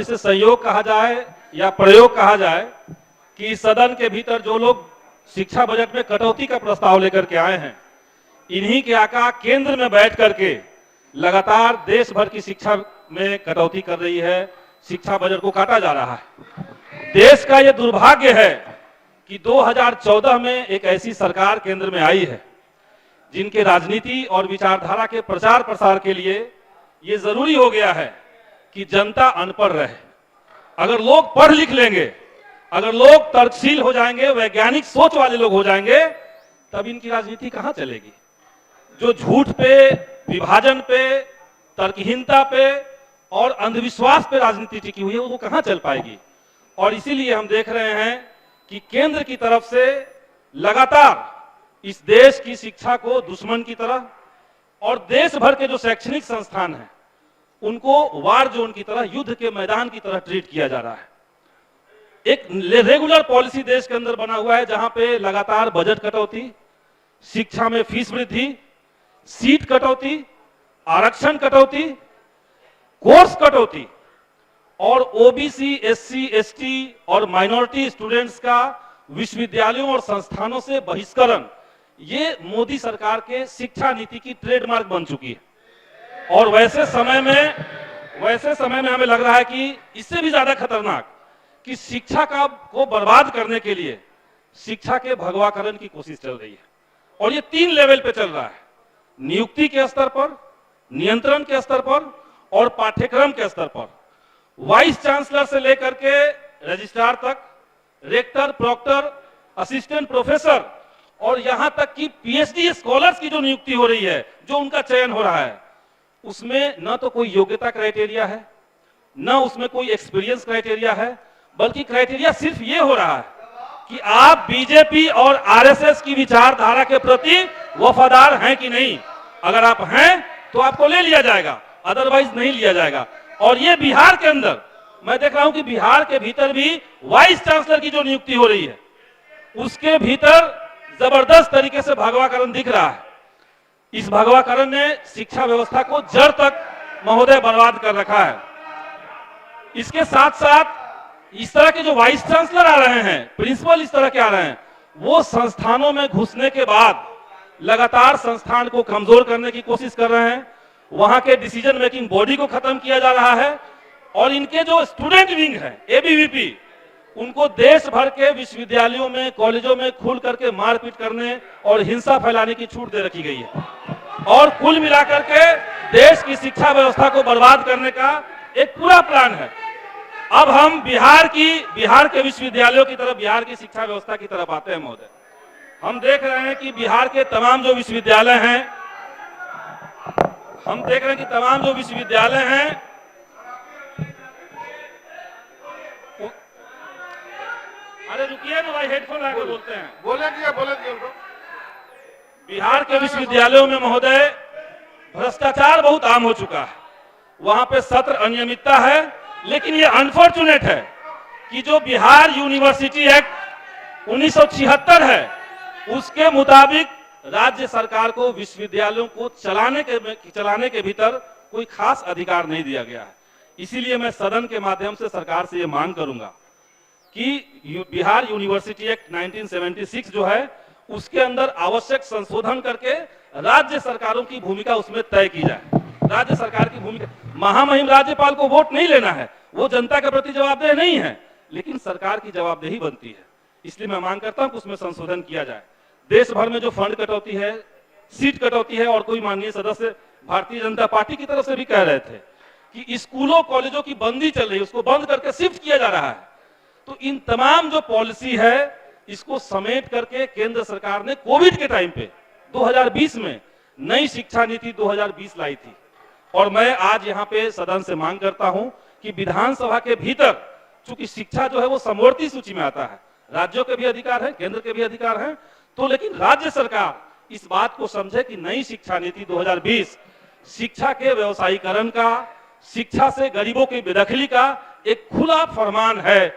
इसे सहयोग कहा जाए या प्रयोग कहा जाए कि सदन के भीतर जो लोग शिक्षा बजट में कटौती का प्रस्ताव लेकर के आए हैं, इन्हीं के आका केंद्र में बैठ करके लगातार देश भर की शिक्षा में कटौती कर रही है, शिक्षा बजट को काटा जा रहा है। देश का यह दुर्भाग्य है कि 2014 में एक ऐसी सरकार केंद्र में आई है जिनके राजनीति और विचारधारा के प्रचार प्रसार के लिए यह जरूरी हो गया है कि जनता अनपढ़ रहे। अगर लोग पढ़ लिख लेंगे, अगर लोग तर्कशील हो जाएंगे, वैज्ञानिक सोच वाले लोग हो जाएंगे, तब इनकी राजनीति कहां चलेगी। जो झूठ पे, विभाजन पे, तर्कहीनता पे और अंधविश्वास पे राजनीति टिकी हुई है, वो कहां चल पाएगी। और इसीलिए हम देख रहे हैं कि केंद्र की तरफ से लगातार इस देश की शिक्षा को दुश्मन की तरह और देश भर के जो शैक्षणिक संस्थान हैं उनको वार जोन की तरह, युद्ध के मैदान की तरह ट्रीट किया जा रहा है। एक रेगुलर पॉलिसी देश के अंदर बना हुआ है जहां पे लगातार बजट कटौती, शिक्षा में फीस वृद्धि, सीट कटौती, आरक्षण कटौती, कोर्स कटौती और ओबीसी, एससी, एसटी और माइनॉरिटी स्टूडेंट्स का विश्वविद्यालयों और संस्थानों से बहिष्करण, ये मोदी सरकार के शिक्षा नीति की ट्रेडमार्क बन चुकी है। और वैसे समय में हमें लग रहा है कि इससे भी ज्यादा खतरनाक कि शिक्षा को बर्बाद करने के लिए शिक्षा के भगवाकरण की कोशिश चल रही है। और ये 3 लेवल पे चल रहा है, नियुक्ति के स्तर पर, नियंत्रण के स्तर पर और पाठ्यक्रम के स्तर पर। वाइस चांसलर से लेकर के रजिस्ट्रार तक, रेक्टर, प्रॉक्टर, असिस्टेंट प्रोफेसर और यहां तक कि पीएचडी स्कॉलर्स की जो नियुक्ति हो रही है, जो उनका चयन हो रहा है, उसमें न तो कोई योग्यता क्राइटेरिया है, न उसमें कोई एक्सपीरियंस क्राइटेरिया है, बल्कि क्राइटेरिया सिर्फ ये हो रहा है कि आप बीजेपी और आरएसएस की विचारधारा के प्रति वफादार हैं कि नहीं। अगर आप हैं तो आपको ले लिया जाएगा, अदरवाइज नहीं लिया जाएगा। और ये बिहार के अंदर मैं देख रहा हूं कि बिहार के भीतर भी वाइस चांसलर की जो नियुक्ति हो रही है उसके भीतर जबरदस्त तरीके से भगवाकरण दिख रहा है। इस भगवाकरण ने शिक्षा व्यवस्था को जड़ तक महोदय बर्बाद कर रखा है। इसके साथ साथ इस तरह के जो वाइस चांसलर आ रहे हैं, प्रिंसिपल इस तरह के आ रहे हैं, वो संस्थानों में घुसने के बाद लगातार संस्थान को कमजोर करने की कोशिश कर रहे हैं। वहां के डिसीजन मेकिंग बॉडी को खत्म किया जा रहा है और इनके जो स्टूडेंट विंग है, एबीवीपी, उनको देश भर के विश्वविद्यालयों में, कॉलेजों में खुल करके मारपीट करने और हिंसा फैलाने की छूट दे रखी गई है। और कुल मिलाकर के देश की शिक्षा व्यवस्था को बर्बाद करने का एक पूरा प्लान है। अब हम बिहार के विश्वविद्यालयों की तरफ, बिहार की शिक्षा व्यवस्था की तरफ आते हैं महोदय। हम देख रहे हैं कि बिहार के तमाम जो विश्वविद्यालय हैं, अरे रुकिए ना भाई, हेडफोन लगा के बोलते हैं। बोले उनको। बिहार के विश्वविद्यालयों में महोदय भ्रष्टाचार बहुत आम हो चुका है। वहां पे सत्र अनियमितता है, लेकिन ये अनफॉर्चुनेट है कि जो बिहार यूनिवर्सिटी एक्ट 1976 है उसके मुताबिक राज्य सरकार को विश्वविद्यालयों को चलाने के भीतर कोई खास अधिकार नहीं दिया गया है। इसीलिए मैं सदन के माध्यम से सरकार से ये मांग करूंगा कि बिहार यूनिवर्सिटी एक्ट 1976 जो है उसके अंदर आवश्यक संशोधन करके राज्य सरकारों की भूमिका उसमें तय की जाए। राज्य सरकार की भूमिका, महामहिम राज्यपाल को वोट नहीं लेना है, वो जनता के प्रति जवाबदेह नहीं है, लेकिन सरकार की जवाबदेही बनती है। इसलिए मैं मांग करता हूं कि उसमें संशोधन किया जाए। देश भर में जो फंड कटौती है, सीट कटौती है, और कोई माननीय सदस्य भारतीय जनता पार्टी की तरफ से भी कह रहे थे कि स्कूलों कॉलेजों की बंदी चल रही है, उसको बंद करके शिफ्ट किया जा रहा है। तो इन तमाम जो पॉलिसी है इसको समेट करके केंद्र सरकार ने कोविड के टाइम पे 2020 में नई शिक्षा नीति 2020 लाई थी। और मैं आज यहाँ पे सदन से मांग करता हूं कि विधानसभा के भीतर, चूंकि शिक्षा जो है वो समवर्ती सूची में आता है, राज्यों के भी अधिकार है, केंद्र के भी अधिकार है, तो लेकिन राज्य सरकार इस बात को समझे कि नई शिक्षा नीति 2020 शिक्षा के व्यवसायीकरण का, शिक्षा से गरीबों की बेदखली का एक खुला फरमान है